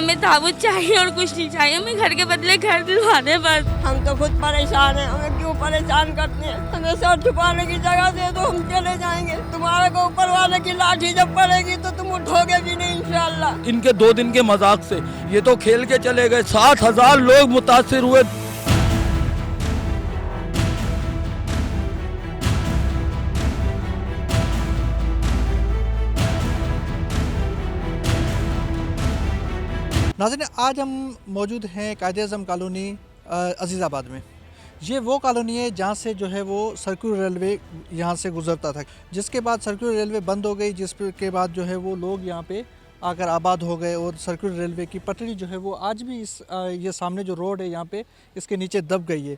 हमें ताबूत चाहिए और कुछ नहीं चाहिए, हमें घर के बदले घर दिलवा दे बस। हम तो खुद परेशान हैं, हमें क्यों परेशान करते हैं? हमें सर छुपाने की जगह दे दो, हम चले जाएंगे। तुम्हारे को ऊपर वाले की लाठी जब पड़ेगी तो तुम उठोगे भी नहीं इंशाल्लाह। इनके 2 दिन के मजाक से ये तो खेल के चले गए। 7,000 लोग मुतासिर हुए। नाज़रीन, आज हम मौजूद हैं कायद-ए-आज़म कॉलोनी अजीज़ाबाद में। ये वो कॉलोनी है जहाँ से जो है वो सर्कुलर रेलवे यहाँ से गुज़रता था, जिसके बाद सर्कुलर रेलवे बंद हो गई, जिसके बाद जो है वो लोग यहाँ पे आकर आबाद हो गए और सर्कुलर रेलवे की पटरी जो है वो आज भी ये सामने जो रोड है यहाँ पे इसके नीचे दब गई है।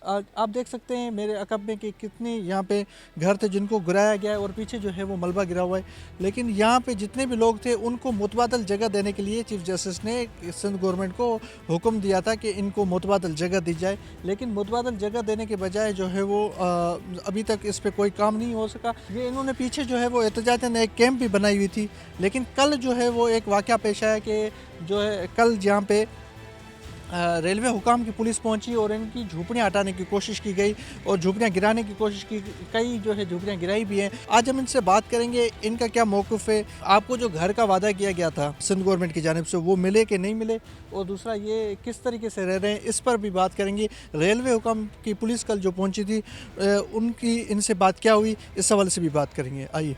आप देख सकते हैं मेरे अकब में कि कितने यहाँ पे घर थे जिनको गिराया गया है और पीछे जो है वो मलबा गिरा हुआ है। लेकिन यहाँ पे जितने भी लोग थे उनको मुतबादल जगह देने के लिए चीफ जस्टिस ने सिंध गवर्नमेंट को हुक्म दिया था कि इनको मुतबादल जगह दी जाए, लेकिन मुतबादल जगह देने के बजाय जो है वो अभी तक इस पर कोई काम नहीं हो सका। ये इन्होंने पीछे जो है वो एहतजाजन एक कैंप भी बनाई हुई थी, लेकिन कल जो है वो एक वाक़या पेश आया कि जो है कल यहाँ पे रेलवे हुकाम की पुलिस पहुंची और इनकी झोपड़ियाँ हटाने की कोशिश की गई और झोपड़ियाँ गिराने की कोशिश की, कई जो है झोपड़ियाँ गिराई भी हैं। आज हम इनसे बात करेंगे इनका क्या मौक़िफ़ है। आपको जो घर का वादा किया गया था सिंध गवर्नमेंट की जानिब से वो मिले कि नहीं मिले, और दूसरा ये किस तरीके से रह रहे हैं, इस पर भी बात करेंगे। रेलवे हुकाम की पुलिस कल जो पहुँची थी उनकी इनसे बात क्या हुई, इस सवाल से भी बात करेंगे। आइए।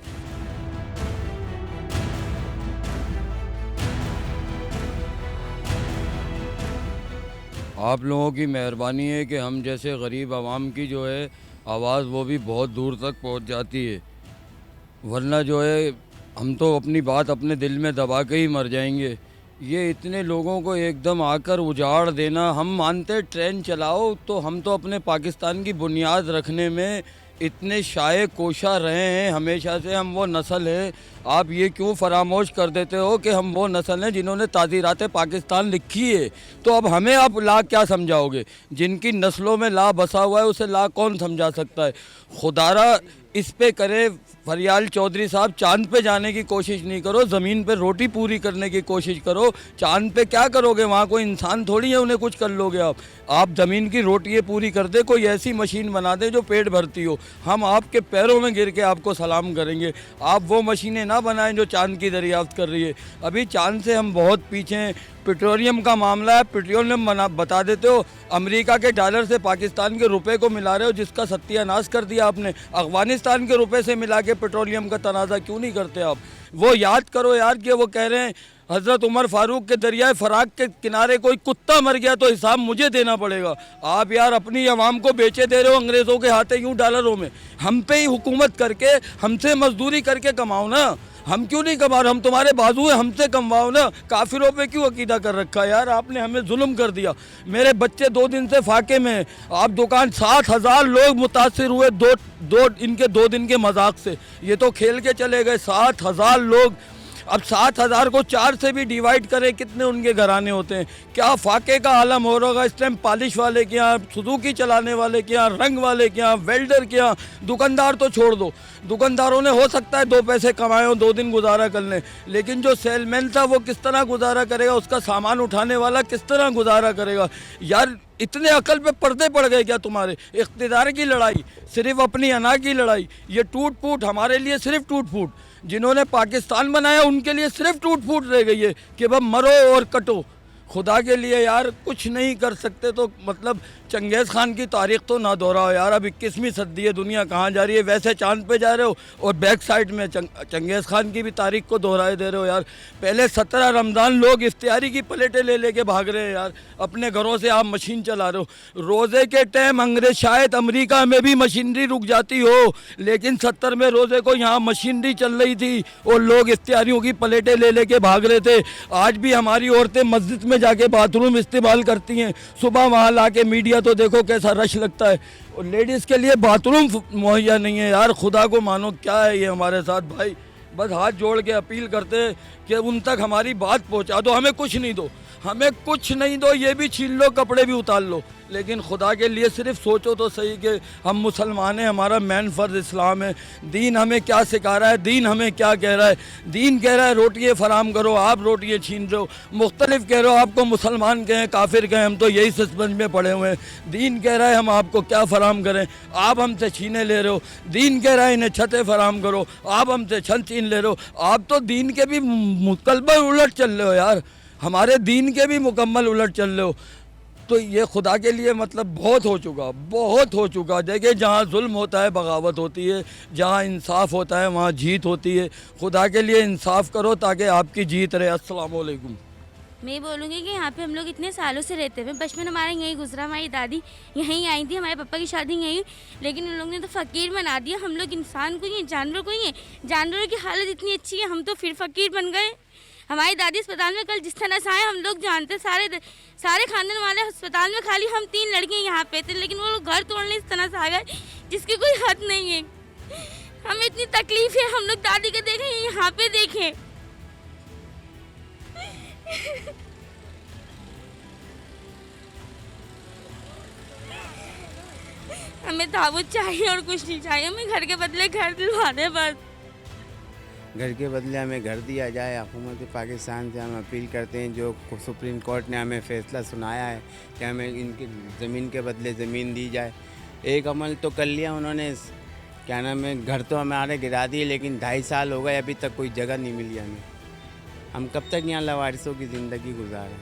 आप लोगों की मेहरबानी है कि हम जैसे गरीब आवाम की जो है आवाज़ वो भी बहुत दूर तक पहुंच जाती है, वरना जो है हम तो अपनी बात अपने दिल में दबा के ही मर जाएंगे। ये इतने लोगों को एकदम आकर उजाड़ देना, हम मानते ट्रेन चलाओ, तो हम तो अपने पाकिस्तान की बुनियाद रखने में इतने शाये कोशा रहे हैं, हमेशा से हम वो नस्ल है। आप ये क्यों फरामोश कर देते हो कि हम वो नस्ल हैं जिन्होंने ताज़ीरात पाकिस्तान लिखी है? तो अब हमें आप ला क्या समझाओगे? जिनकी नस्लों में ला बसा हुआ है उसे ला कौन समझा सकता है? खुदारा इस पे करे फरियाल चौधरी साहब, चांद पे जाने की कोशिश नहीं करो, ज़मीन पे रोटी पूरी करने की कोशिश करो। चांद पे क्या करोगे? वहाँ कोई इंसान थोड़ी है उन्हें कुछ कर लोगे आप ज़मीन की रोटी पूरी कर दे, कोई ऐसी मशीन बना दे जो पेट भरती हो, हम आपके पैरों में गिर के आपको सलाम करेंगे। आप वो मशीनें ना बनाएं जो चांद की दरियाफ्त कर रही है। अभी चांद से हम बहुत पीछे हैं। पेट्रोलियम का मामला है, पेट्रोलियम बता देते हो, अमेरिका के डॉलर से पाकिस्तान के रुपए को मिला रहे हो, जिसका सत्यानाश कर दिया आपने। अफगानिस्तान के रुपए से मिला के पेट्रोलियम का तनाज़ा क्यों नहीं करते आप? वो याद करो यार कि वो कह रहे हैं हज़रत उमर फारूक के दरियाए फराक के किनारे कोई कुत्ता मर गया तो हिसाब मुझे देना पड़ेगा। आप यार अपनी आवाम को बेचे दे रहे हो अंग्रेज़ों के हाथे यूँ डॉलरों में। हम पे ही हुकूमत करके हमसे मजदूरी करके कमाओ ना, हम क्यों नहीं कमा रहे? हम तुम्हारे बाजू हैं, हमसे कमवाओ ना। काफिरों पे क्यों अकीदा कर रखा है यार? आपने हमें जुल्म कर दिया। मेरे बच्चे 2 दिन से फाके में, आप दुकान 7,000 लोग मुतासिर हुए इनके 2 दिन के मजाक से। ये तो खेल के चले गए। 7,000 लोग, अब 7,000 को 4 से भी डिवाइड करें, कितने उनके घराने होते हैं? क्या फाके का आलम हो रहा होगा इस टाइम पॉलिश वाले के यहाँ, सुजुकी चलाने वाले के यहाँ, रंग वाले के यहाँ, वेल्डर के यहाँ। दुकानदार तो छोड़ दो, दुकानदारों ने हो सकता है 2 पैसे कमाए हो, 2 दिन गुजारा कर लें, लेकिन जो सेलमैन था वो किस तरह गुजारा करेगा? उसका सामान उठाने वाला किस तरह गुजारा करेगा? यार इतने अकल पे पर्दे पड़ गए क्या तुम्हारे? इख्तिदार की लड़ाई, सिर्फ अपनी अना की लड़ाई, ये टूट फूट हमारे लिए सिर्फ टूट फूट। जिन्होंने पाकिस्तान बनाया उनके लिए सिर्फ टूट फूट रह गई है कि बस मरो और कटो। खुदा के लिए यार कुछ नहीं कर सकते तो मतलब चंगेज़ खान की तारीख़ तो ना दोहराओ यार। अब 21वीं सदी है, दुनिया कहाँ जा रही है? वैसे चांद पे जा रहे हो और बैक साइड में चंगेज़ खान की भी तारीख़ को दोहराए दे रहे हो यार। पहले 17 रमज़ान लोग इफ्तियारी की प्लेटें ले लेके भाग रहे हैं यार, अपने घरों से आप मशीन चला रहे हो। रोज़े के टाइम अंग्रेज शायद अमेरिका में भी मशीनरी रुक जाती हो, लेकिन 70 में रोज़े को यहाँ मशीनरी चल रही थी और लोग इफ्तियारियों की प्लेटें ले लेके भाग रहे थे। आज भी हमारी औरतें मस्जिद में जाके बाथरूम इस्तेमाल करती हैं, सुबह वहाँ ला के मीडिया तो देखो कैसा रश लगता है, और लेडीज़ के लिए बाथरूम मुहैया नहीं है यार। खुदा को मानो क्या है ये हमारे साथ भाई। बस हाथ जोड़ के अपील करते हैं कि उन तक हमारी बात पहुंचा दो, हमें कुछ नहीं दो, हमें कुछ नहीं दो, ये भी छीन लो, कपड़े भी उतार लो, लेकिन खुदा के लिए सिर्फ सोचो तो सही कि हम मुसलमान हैं, हमारा मेन फ़र्ज़ इस्लाम है। दीन हमें क्या सिखा रहा है, दीन हमें क्या कह रहा है? दीन कह रहा है रोटियाँ फराम करो, आप रोटियाँ छीन रहे हो। मुख्तलिफ कह रहे हो, आपको मुसलमान कहें काफिर कहें, हम तो यही सचपंच में पड़े हुए हैं। दीन कह रहा है हम आपको क्या फराम करें, आप हमसे छीने ले रहे हो। दीन कह रहा है इन्हें छतें फराम करो, आप हमसे छत छीन ले रहे हो। आप तो दीन के भी मुकम्मल उलट चल रहे हो यार, हमारे दीन के भी मुकम्मल उलट चल रहे हो। तो ये खुदा के लिए मतलब बहुत हो चुका। देखिए जहाँ जुल्म होता है बगावत होती है, जहाँ इंसाफ होता है वहाँ जीत होती है। खुदा के लिए इंसाफ करो ताकि आपकी जीत रहे। अस्सलाम वालेकुम। मैं बोलूँगी कि यहाँ पे हम लोग इतने सालों से रहते हुए, बचपन हमारा यहीं गुजरा, हमारी दादी यहीं आई थी, हमारे पापा की शादी यहीं हुई, लेकिन उन लोगों ने तो फ़कीर बना दिया। हम लोग इंसान को ही हैं, जानवर को ही हैं। जानवरों की हालत इतनी अच्छी है, हम तो फिर फ़कीर बन गए। हमारी दादी अस्पताल में कल जिस तरह से आए हम लोग जानते, सारे खानदान वाले अस्पताल में, खाली हम 3 लड़कियाँ यहाँ पे थे, लेकिन वो लोग घर तोड़ने इस तरह से आ गए जिसकी कोई हद नहीं है। हमें इतनी तकलीफ है, हम लोग दादी को देखें, यहाँ पे देखें। हमें ताबूत चाहिए और कुछ नहीं चाहिए, हमें घर के बदले घर दिलवा दे बस। घर के बदले हमें घर दिया जाए। हुकूमत पाकिस्तान से हम अपील करते हैं, जो सुप्रीम कोर्ट ने हमें फ़ैसला सुनाया है कि हमें इनकी ज़मीन के बदले ज़मीन दी जाए। एक अमल तो कर लिया उन्होंने, क्या नाम है, घर तो हमारे गिरा दिए, लेकिन 2.5 साल हो गए अभी तक कोई जगह नहीं मिली हमें। हम कब तक यहाँ लवारिसों की ज़िंदगी गुजारें?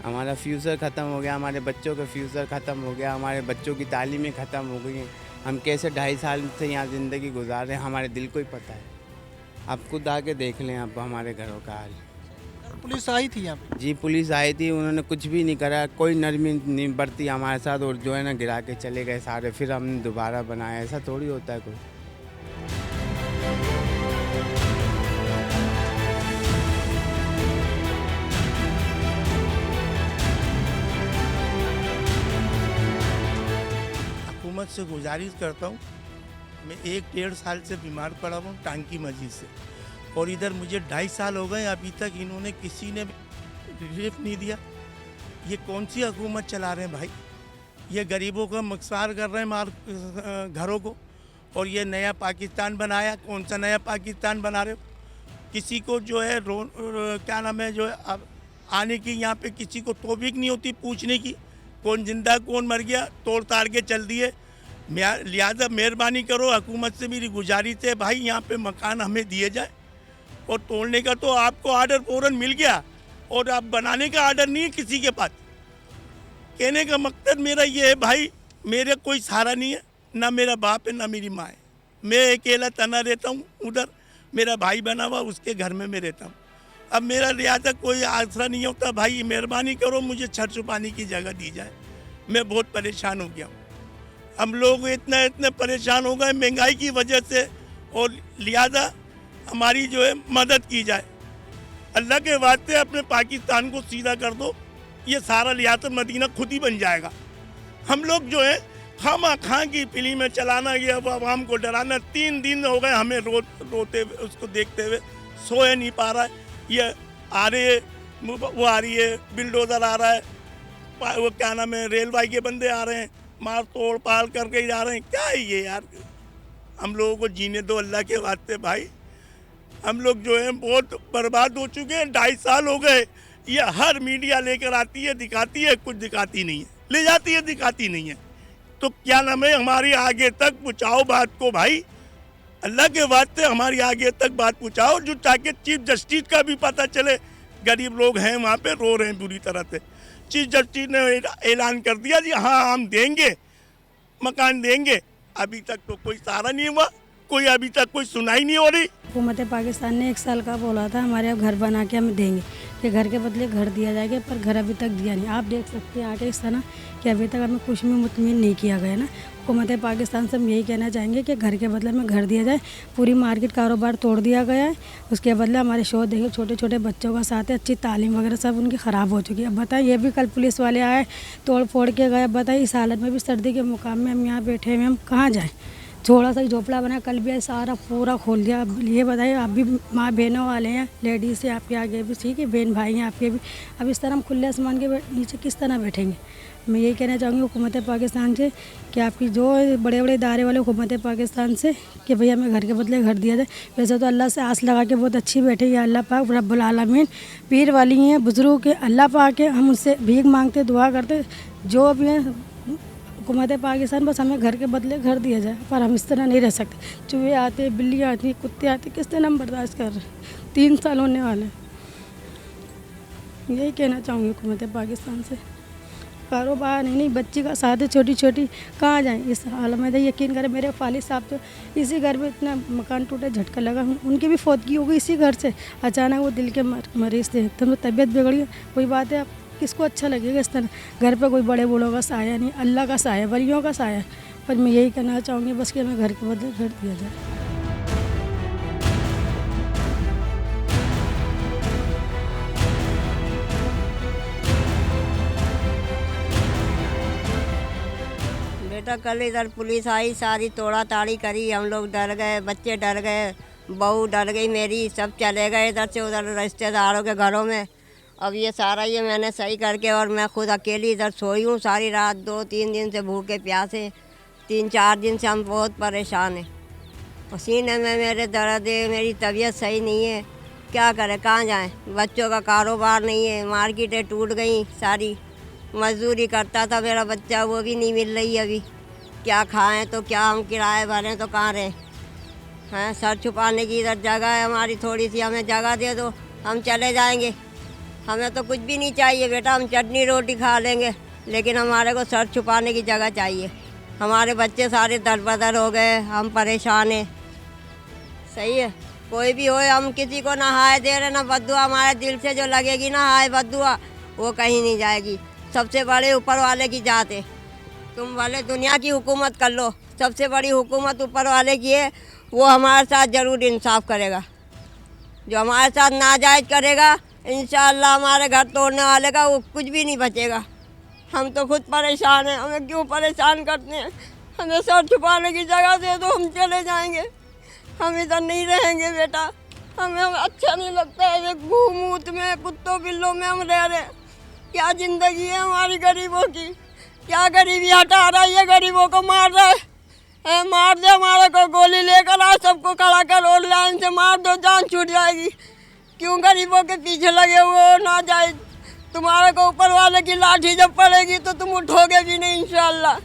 हमारा फ्यूचर ख़त्म हो गया, हमारे बच्चों का फ्यूचर ख़त्म हो गया, हमारे बच्चों की तालीमें ख़त्म हो गई हैं। हम कैसे 2.5 साल से यहाँ ज़िंदगी गुजार रहे हैं, हमारे दिल को ही पता है। आप खुद आके देख लें आप हमारे घरों का हाल। पुलिस आई थी यहाँ पे? जी पुलिस आई थी, उन्होंने कुछ भी नहीं करा, कोई नरमी नहीं बरती हमारे साथ, और जो है ना गिरा के चले गए सारे। फिर हमने दोबारा बनाया, ऐसा थोड़ी होता है कोई। हुकूमत से गुजारिश करता हूँ, मैं 1-1.5 साल से बीमार पड़ा हूँ टांकी मस्जिद से, और इधर मुझे 2.5 साल हो गए, अभी तक इन्होंने किसी ने रिलीफ नहीं दिया। ये कौन सी हुकूमत चला रहे हैं भाई? ये गरीबों का मकसार कर रहे हैं घरों को, और ये नया पाकिस्तान बनाया। कौन सा नया पाकिस्तान बना रहे हो? किसी को जो है क्या नाम है, जो है अब आने की यहाँ पे किसी को तौफीक नहीं होती पूछने की, कौन जिंदा कौन मर गया, तोड़ ताड़ के चल दिए। लिहाजा मेहरबानी करो, हुकूमत से मेरी गुजारिश है भाई, यहाँ पे मकान हमें दिए जाए। और तोड़ने का तो आपको आर्डर फ़ौरन मिल गया, और आप बनाने का आर्डर नहीं है किसी के पास। कहने का मकसद मेरा ये है भाई, मेरे कोई सहारा नहीं है, ना मेरा बाप है ना मेरी माँ है। मैं अकेला तना रहता हूँ उधर, मेरा भाई बना हुआ उसके घर में मैं रहता हूँ। अब मेरा लिहाजा कोई आसरा नहीं होता भाई, मेहरबानी करो मुझे छत छुपाने की जगह दी जाए। मैं बहुत परेशान हो गया हूँ, हम लोग इतने परेशान हो गए महंगाई की वजह से, और लिहाजा हमारी जो है मदद की जाए। अल्लाह के वास्ते अपने पाकिस्तान को सीधा कर दो, ये सारा रियासत मदीना खुद ही बन जाएगा। हम लोग जो है खां की फिल्म में चलाना, ये अब आवाम को डराना। 3 दिन हो गए हमें रोते हुए, उसको देखते हुए सोए नहीं पा रहा है। ये आ रही है, वो आ रही है, बिल्डोज़र आ रहा है, वो क्या नाम है, रेलवे के बंदे आ रहे हैं, मार तोड़ पाल करके जा रहे हैं। क्या है ये यार? हम लोगों को जीने दो अल्लाह के वास्ते भाई। हम लोग जो है बहुत बर्बाद हो चुके हैं, 2.5 साल हो गए। ये हर मीडिया लेकर आती है, दिखाती है, कुछ दिखाती नहीं है, ले जाती है, दिखाती नहीं है। तो क्या नाम है, हमारी आगे तक पहुँचाओ बात को भाई, अल्लाह के वास्ते हमारी आगे तक बात पहुँचाओ, जो ताकि चीफ जस्टिस का भी पता चले। गरीब लोग हैं वहाँ पे, रो रहे हैं बुरी तरह से। चीफ जस्टिस ने ऐलान कर दिया जी हाँ हम देंगे, मकान देंगे। अभी तक तो कोई सहारा नहीं हुआ, कोई अभी तक कोई सुनाई नहीं हो रही। हुकूमत पाकिस्तान ने 1 साल का बोला था हमारे यहाँ घर बना के हम देंगे, कि घर के बदले घर दिया जाएगा, पर घर अभी तक दिया नहीं। आप देख सकते हैं आगे इस तरह कि अभी तक हमें कुछ भी मुतमिन नहीं किया गया ना। हुकूमत पाकिस्तान से हम यही कहना चाहेंगे कि घर के बदले में घर दिया जाए। पूरी मार्केट कारोबार तोड़ दिया गया है, उसके बदले हमारे शोर देखिए, छोटे छोटे बच्चों का साथ है, अच्छी तालीम वगैरह सब उनकी ख़राब हो चुकी है। अब बताएं, ये भी कल पुलिस वाले आए तोड़ फोड़ के गए। अब बताइए इस हालत में भी सर्दी के मुकाम में हम यहाँ बैठे हुए, हम कहाँ जाएँ? थोड़ा सा ही झोपड़ा बना, कल भी सारा पूरा खोल दिया। अब ये बताइए, आप भी माँ बहनों वाले हैं, लेडीज़ है आपके आगे भी, ठीक है, बहन भाई हैं आपके भी। अब इस तरह हम खुले आसमान के नीचे किस तरह बैठेंगे? मैं यही कहना चाहूँगी हुकूमत पाकिस्तान से कि आपकी जो बड़े बड़े इदारे वाले हुकूमत पाकिस्तान से कि भैया हमें घर के बदले घर दिया जाए। वैसे तो अल्लाह से आस लगा के बहुत अच्छी बैठे हैं, अल्लाह पाक रब्बुल आलमीन पीर वाली हैं, बुजुर्ग के अल्लाह पाक है, हम उससे भीख मांगते दुआ करते जो भी है हुकूमत पाकिस्तान, बस हमें घर के बदले घर दिया जाए। पर हम इस तरह नहीं रह सकते, चूहे आते, बिल्लियाँ आती, कुत्ते आते, किस तरह हम बर्दाश्त कर रहे हैं? 3 साल होने वाले। यही कहना चाहूँगी हुकूमत पाकिस्तान से, कारोबार नहीं, बच्ची का साथ है छोटी छोटी, कहाँ जाएँ इस हाल में? तो यकीन करें, मेरे वालिद साहब तो इसी घर में इतना मकान टूटा, झटका लगा, उनकी भी फौतगी हो गई इसी घर से। अचानक वो दिल के मरीज़ थे, तो तबीयत बिगड़ गई। कोई बात है, किसको अच्छा लगेगा इस तरह? घर पे कोई बड़े बूढ़ों का साया नहीं, अल्लाह का साया, वलियों का साया। पर मैं यही कहना चाहूँगी बस कि हमें घर के बदले घर दिया जाए। बेटा कल इधर पुलिस आई, सारी तोड़ा ताड़ी करी, हम लोग डर गए, बच्चे डर गए, बहू डर गई मेरी, सब चले गए इधर से उधर रिश्तेदारों के घरों में। अब ये सारा ये मैंने सही करके, और मैं खुद अकेली इधर सोई हूँ सारी रात, 2-3 दिन से भूखे प्यासे, 3-4 दिन से हम बहुत परेशान हैं। और सीने में मेरे दर्द है, मेरी तबीयत सही नहीं है, क्या करें, कहाँ जाएं? बच्चों का कारोबार नहीं है, मार्केटें टूट गई सारी, मजदूरी करता था मेरा बच्चा, वो भी नहीं मिल रही अभी। क्या खाएं तो क्या, हम किराए भरें तो कहाँ रहें? हैं, सर छुपाने की इधर जगह है हमारी थोड़ी सी, हमें जगह दे दो, हम चले जाएंगे। हमें तो कुछ भी नहीं चाहिए बेटा, हम चटनी रोटी खा लेंगे, लेकिन हमारे को सर छुपाने की जगह चाहिए। हमारे बच्चे सारे दर बदर हो गए, हम परेशान हैं। सही है, कोई भी हो, हम किसी को ना हाय दे रहे ना बद्दुआ, हमारे दिल से जो लगेगी ना हाय बद्दुआ, वो कहीं नहीं जाएगी। सबसे बड़े ऊपर वाले की जात है। तुम वाले दुनिया की हुकूमत कर लो, सबसे बड़ी हुकूमत ऊपर वाले की है, वो हमारे साथ ज़रूर इंसाफ करेगा। जो हमारे साथ नाजायज़ करेगा, इंशाअल्लाह हमारे घर तोड़ने वाले का वो कुछ भी नहीं बचेगा। हम तो खुद परेशान हैं, हमें क्यों परेशान करते हैं? हमें सर छुपाने की जगह दे दो, हम चले जाएंगे, हम इधर नहीं रहेंगे बेटा। हमें अच्छा नहीं लगता है, घूम ऊत में कुत्तों बिल्लों में हम रह रहे हैं। क्या ज़िंदगी है हमारी गरीबों की? क्या गरीबी हटा रहा है? ये गरीबों को मार रहा है, मार दे, हमारे को गोली लेकर आ, सबको खड़ा कर और लाइन से मार दो, जान छूट जाएगी। क्यों गरीबों के पीछे लगे हुए हो? ना जाए, तुम्हारे को ऊपर वाले की लाठी जब पड़ेगी तो तुम उठोगे भी नहीं इंशाअल्लाह।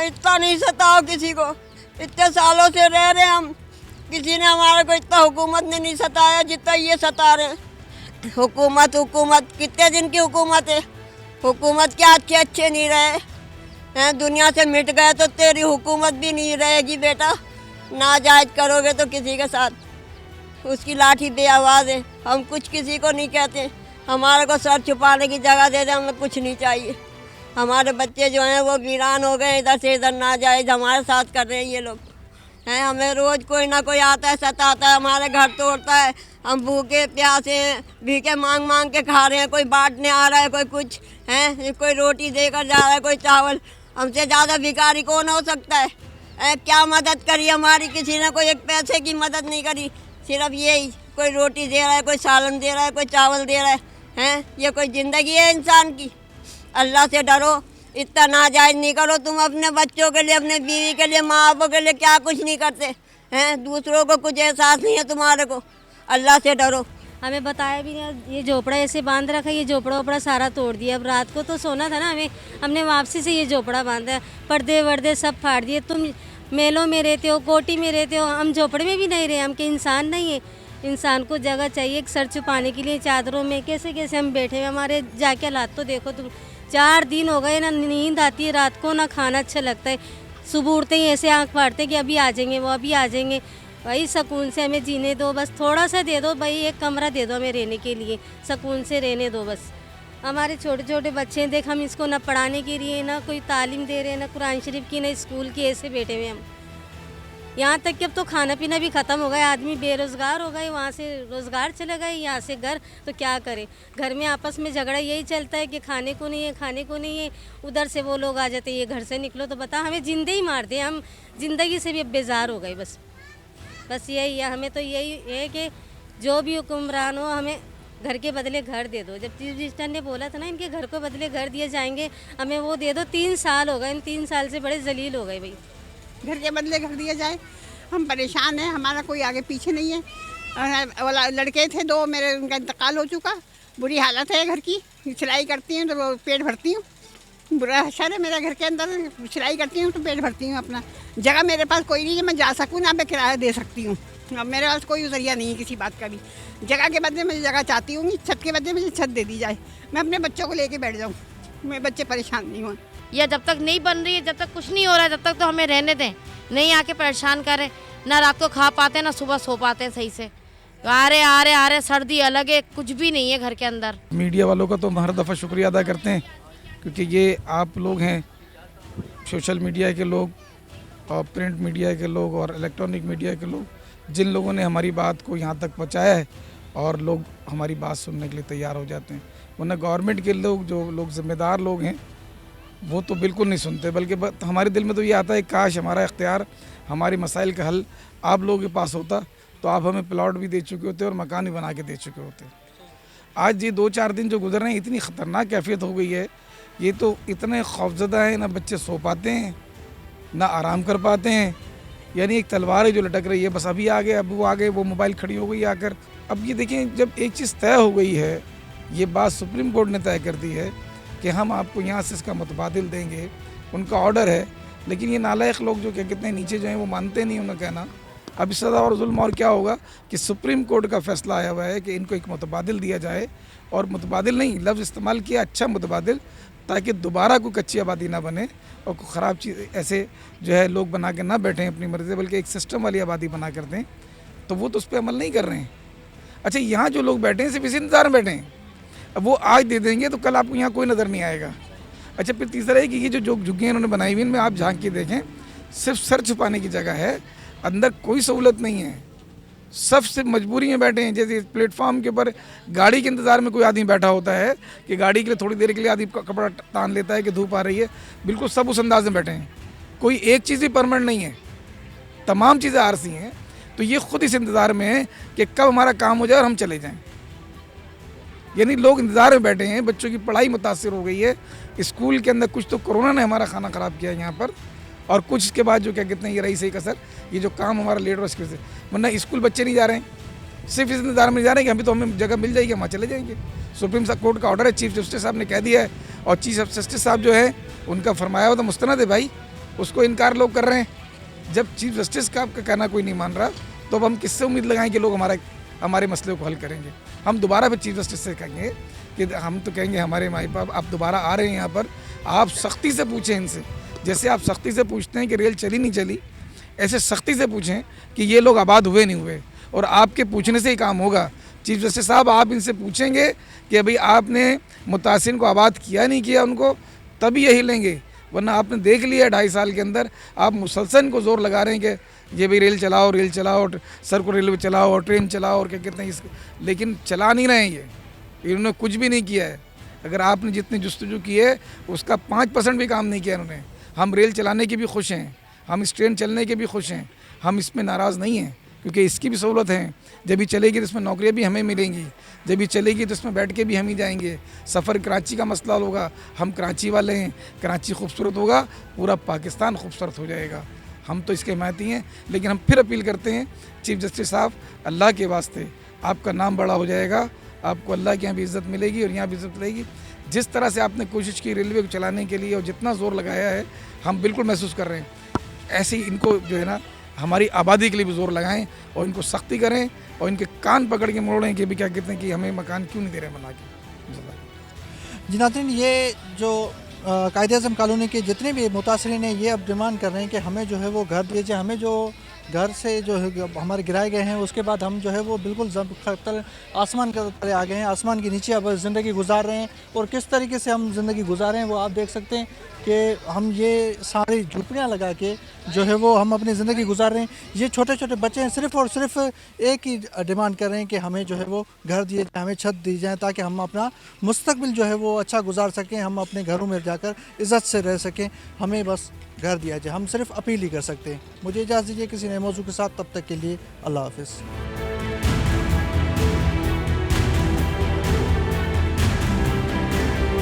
इतना नहीं सताओ किसी को, इतने सालों से रह रहे हम, किसी ने हमारे को इतना हुकूमत ने नहीं सताया जितना ये सता रहे। हुकूमत हुकूमत, कितने दिन की हुकूमत है? हुकूमत क्या अच्छे नहीं रहे हैं, दुनिया से मिट गए तो तेरी हुकूमत भी नहीं रहेगी बेटा। नाजायज़ करोगे तो किसी के साथ, उसकी लाठी बेआवाज़ है। हम कुछ किसी को नहीं कहते, हमारे को सर छुपाने की जगह दे दे, हमें कुछ नहीं चाहिए। हमारे बच्चे जो हैं वो वीरान हो गए, इधर से इधर नाजायज़ हमारे साथ कर रहे हैं ये लोग हैं। हमें रोज़ कोई ना कोई आता है, सताता है, हमारे घर तोड़ता है। हम भूखे प्यासे हैं, भीखे मांग मांग के खा रहे हैं, कोई बांटने आ रहा है, कोई कुछ है, कोई रोटी देकर जा रहा है, कोई चावल। हमसे ज़्यादा भिखारी कौन हो सकता है? क्या मदद करी हमारी? किसी ने कोई एक पैसे की मदद नहीं करी, सिर्फ यही कोई रोटी दे रहा है, कोई सालन दे रहा है, कोई चावल दे रहा है, हैं? ये कोई ज़िंदगी है इंसान की? अल्लाह से डरो, इतना नाजायज़ नहीं करो। तुम अपने बच्चों के लिए, अपने बीवी के लिए, माँ बाप के लिए क्या कुछ नहीं करते हैं? दूसरों को कुछ एहसास नहीं है तुम्हारे को? अल्लाह से डरो। हमें बताया भी नहीं, ये झोपड़ा ऐसे बांध रखा है, ये झोपड़ा वोपड़ा सारा तोड़ दिया। अब रात को तो सोना था ना हमें, हमने वापसी से ये झोपड़ा बांधा है, पर्दे वर्दे सब फाड़ दिए। तुम मेलों में रहते हो, कोठी में रहते हो, हम झोपड़े में भी नहीं रहे, हम के इंसान नहीं है। इंसान को जगह चाहिए सर छुपाने के लिए, चादरों में कैसे कैसे हम बैठे हैं। हमारे जाके हालात तो देखो तुम, 4 दिन हो गए, ना नींद आती है रात को, ना खाना अच्छा लगता है। सुबह उठते ही ऐसे आँख फाड़ते हैं कि अभी आ जाएंगे, वो अभी आ जाएंगे। भाई सुकून से हमें जीने दो, बस थोड़ा सा दे दो भाई, एक कमरा दे दो हमें रहने के लिए, सुकून से रहने दो बस। हमारे छोटे छोटे बच्चे हैं, देख हम इसको ना पढ़ाने के लिए, ना कोई तालीम दे रहे हैं, ना कुरान शरीफ की, ना स्कूल की, ऐसे बैठे हुए हम। यहाँ तक कि अब तो खाना पीना भी ख़त्म हो गया, आदमी बेरोज़गार हो गए, वहाँ से रोज़गार चले गए, यहाँ से घर, तो क्या करे। घर में आपस में झगड़ा यही चलता है कि खाने को नहीं है, खाने को नहीं है। उधर से वो लोग आ जाते हैं, ये घर से निकलो तो बता हमें जिंदे ही मार दे, हम ज़िंदगी से भी अब बेजार हो गए। बस यही है, हमें तो यही है कि जो भी हुक्मरान हो हमें घर के बदले घर दे दो। जब चीफ मिनिस्टर ने बोला था ना इनके घर को बदले घर दिए जाएंगे, हमें वो दे दो। 3 साल हो गए, इन 3 साल से बड़े जलील हो गए भाई। घर के बदले घर दिया जाए, हम परेशान हैं, हमारा कोई आगे पीछे नहीं है। और लड़के थे 2 मेरे, उनका इंतकाल हो चुका, बुरी हालत है घर की। सिलाई करती हूँ तो पेट भरती हूँ, बुरा हशर है मेरा घर के अंदर। सिलाई करती हूँ तो पेट भरती हूँ अपना। जगह मेरे पास कोई नहीं है, मैं जा सकूँ ना, मैं किराया दे सकती हूँ। अब मेरे पास कोई जरिया नहीं है किसी बात का भी। जगह के बदले मुझे जगह चाहती हूँ, छत के बदले मुझे छत दे दी जाए, मैं अपने बच्चों को लेके बैठ जाऊँ, मेरे बच्चे परेशान नहीं हों। या जब तक नहीं बन रही है, जब तक कुछ नहीं हो रहा है, जब तक तो हमें रहने दें, नहीं आके परेशान करें। ना रात को खा पाते ना सुबह सो पाते सही से। आ रहे सर्दी अलग है, कुछ भी नहीं है घर के अंदर। मीडिया वालों का तो हम हर दफ़ा शुक्रिया अदा करते हैं, क्योंकि ये आप लोग हैं, सोशल मीडिया के लोग और प्रिंट मीडिया के लोग और इलेक्ट्रॉनिक मीडिया के लोग, जिन लोगों ने हमारी बात को यहाँ तक पहुँचाया है और लोग हमारी बात सुनने के लिए तैयार हो जाते हैं। वरना गवर्नमेंट के लोग, जो लोग ज़िम्मेदार लोग हैं, वो तो बिल्कुल नहीं सुनते, बल्कि हमारे दिल में तो ये आता है काश हमारा इख्तियार, हमारी मसाइल का हल आप लोगों के पास होता, तो आप हमें प्लॉट भी दे चुके होते और मकान भी बना के दे चुके होते। आज ये 2-4 दिन जो गुजर रहे हैं, इतनी ख़तरनाक कैफियत हो गई है, ये तो इतने खौफजदा हैं, ना बच्चे सो पाते हैं ना आराम कर पाते हैं। यानी एक तलवार है जो लटक रही है, बस अभी आ गए, अब वो आ गए, वो मोबाइल खड़ी हो गई आकर। अब ये देखें, जब एक चीज़ तय हो गई है, ये बात सुप्रीम कोर्ट ने तय कर दी है कि हम आपको यहाँ से इसका मुतबादिल देंगे, उनका ऑर्डर है, लेकिन ये नालायक लोग जो क्या कहते हैं नीचे जो हैं वो मानते नहीं उनका कहना। अब इससे ज़्यादा और जुल्म और क्या होगा कि सुप्रीम कोर्ट का फैसला आया हुआ है कि इनको एक मुतबादिल दिया जाए, और मुतबादिल नहीं लफ्ज़ इस्तेमाल किया, अच्छा मुतबादिल, ताकि दोबारा कोई कच्ची आबादी ना बने और कोई ख़राब चीज़ ऐसे जो है लोग बना के ना बैठें अपनी मर्ज़ी से, बल्कि एक सिस्टम वाली आबादी बना कर दें। तो वो तो उस पर अमल नहीं कर रहे हैं। अच्छा, यहाँ जो लोग बैठे हैं सिर्फ इसी इंतज़ार में बैठे हैं, अब वो आज दे देंगे तो कल आपको यहाँ कोई नज़र नहीं आएगा। अच्छा, फिर तीसरा है कि ये जो झुग्गियाँ इन्होंने बनाई हुई, इनमें आप झांक के देखें, सिर्फ सर छुपाने की जगह है, अंदर कोई सहूलत नहीं है, सब सिर्फ मजबूरी में बैठे हैं। जैसे प्लेटफॉर्म के ऊपर गाड़ी के इंतज़ार में कोई आदमी बैठा होता है कि गाड़ी के लिए थोड़ी देर के लिए आदमी कपड़ा तान लेता है कि धूप आ रही है, बिल्कुल सब उस अंदाज में बैठे हैं। कोई एक चीज़ भी परमानेंट नहीं है, तमाम चीज़ें आरसी हैं। तो ये खुद इस इंतज़ार में है कि कब हमारा काम हो जाए और हम चले जाएँ। यानी लोग इंतज़ार में बैठे हैं, बच्चों की पढ़ाई मुतासिर हो गई है। स्कूल के अंदर कुछ तो कोरोना ने हमारा खाना ख़राब किया है यहाँ पर, और कुछ इसके बाद जो क्या कहते हैं ये रही सही कसर, ये जो काम हमारा लेट हो इसके से, वरना स्कूल बच्चे नहीं जा रहे हैं, सिर्फ इस इंतजार में जा रहे हैं कि अभी तो हमें जगह मिल जाएगी, हम वहाँ चले जाएंगे। सुप्रीम कोर्ट का ऑर्डर है, चीफ जस्टिस साहब ने कह दिया है, और चीफ जस्टिस साहब जो है उनका फरमाया हुआ तो मुस्तनद है भाई, उसको इनकार लोग कर रहे हैं। जब चीफ जस्टिस का कहना कोई नहीं मान रहा, तो अब हम किससे उम्मीद लगाएं कि लोग हमारे मसले को हल करेंगे। हम दोबारा फिर चीफ जस्टिस से कहेंगे कि हम तो कहेंगे हमारे माई बाप आप दोबारा आ रहे हैं यहाँ पर, आप सख्ती से पूछें इनसे, जैसे आप सख्ती से पूछते हैं कि रेल चली नहीं चली, ऐसे सख्ती से पूछें कि ये लोग आबाद हुए नहीं हुए, और आपके पूछने से ही काम होगा। चीफ जस्टिस साहब आप इनसे पूछेंगे कि भाई आपने मुतासिन को आबाद किया नहीं किया उनको, तभी यही लेंगे, वरना आपने देख लिया 2.5 साल के अंदर आप मुसलसल को ज़ोर लगा रहे हैं कि ये भाई रेल चलाओ, सड़क रेलवे चलाओ और ट्रेन चलाओ और क्या कहते हैं लेकिन चला नहीं रहे हैं, इन्होंने कुछ भी नहीं किया है। अगर आपने जितनी जुस्तजू की है उसका 5% भी काम नहीं किया इन्होंने। हम रेल चलाने की भी खुश हैं, हम इस ट्रेन चलने के भी खुश हैं, हम इसमें नाराज़ नहीं हैं, क्योंकि इसकी भी सहूलत है। जब भी चलेगी तो इसमें नौकरियाँ भी हमें मिलेंगी, जब भी चलेगी तो इसमें बैठ के भी हम ही जाएंगे। सफ़र कराची का मसला होगा, हम कराची वाले हैं, कराची खूबसूरत होगा, पूरा पाकिस्तान खूबसूरत हो जाएगा। हम तो इसके हिमायती हैं, लेकिन हम फिर अपील करते हैं चीफ जस्टिस साहब, अल्लाह के वास्ते आपका नाम बड़ा हो जाएगा, आपको अल्लाह के यहाँ भी इज़्ज़त मिलेगी और यहाँ भी इज़्ज़त मिलेगी। जिस तरह से आपने कोशिश की रेलवे को चलाने के लिए और जितना ज़ोर लगाया है, हम बिल्कुल महसूस कर रहे हैं, ऐसे ही इनको जो है ना हमारी आबादी के लिए भी ज़ोर लगाएं और इनको सख्ती करें और इनके कान पकड़ के मोड़ें कि भी क्या कहते हैं कि हमें मकान क्यों नहीं दे रहे बना के। जी नाज़रीन, ये जो कायदे-ए-आज़म कॉलोनी के जितने भी मुतासरीन हैं, ये अब डिमांड कर रहे हैं कि हमें जो है वो घर दिए जाए, हमें जो घर से जो है हमारे गिराए गए हैं, उसके बाद हम जो है वो बिल्कुल आसमान के तले आ गए हैं, आसमान के नीचे अब ज़िंदगी गुजार रहे हैं। और किस तरीके से हम ज़िंदगी गुजार रहे हैं वो आप देख सकते हैं कि हम ये सारी झुपड़ियाँ लगा के जो है वो हम अपनी ज़िंदगी गुजार रहे हैं। ये छोटे छोटे बच्चे हैं, सिर्फ़ और सिर्फ एक ही डिमांड कर रहे हैं कि हमें जो है वो घर दिए जाए, हमें छत दी जाए, ताकि हम अपना मुस्तकबिल जो है वो अच्छा गुजार सकें, हम अपने घरों में जाकर इज़्ज़त से रह सकें। हमें बस घर दिया जाए, हम सिर्फ अपील ही कर सकते हैं। मुझे इजाज़त दीजिए किसी नए मौजू के साथ, तब तक के लिए अल्लाह हाफ़िज़।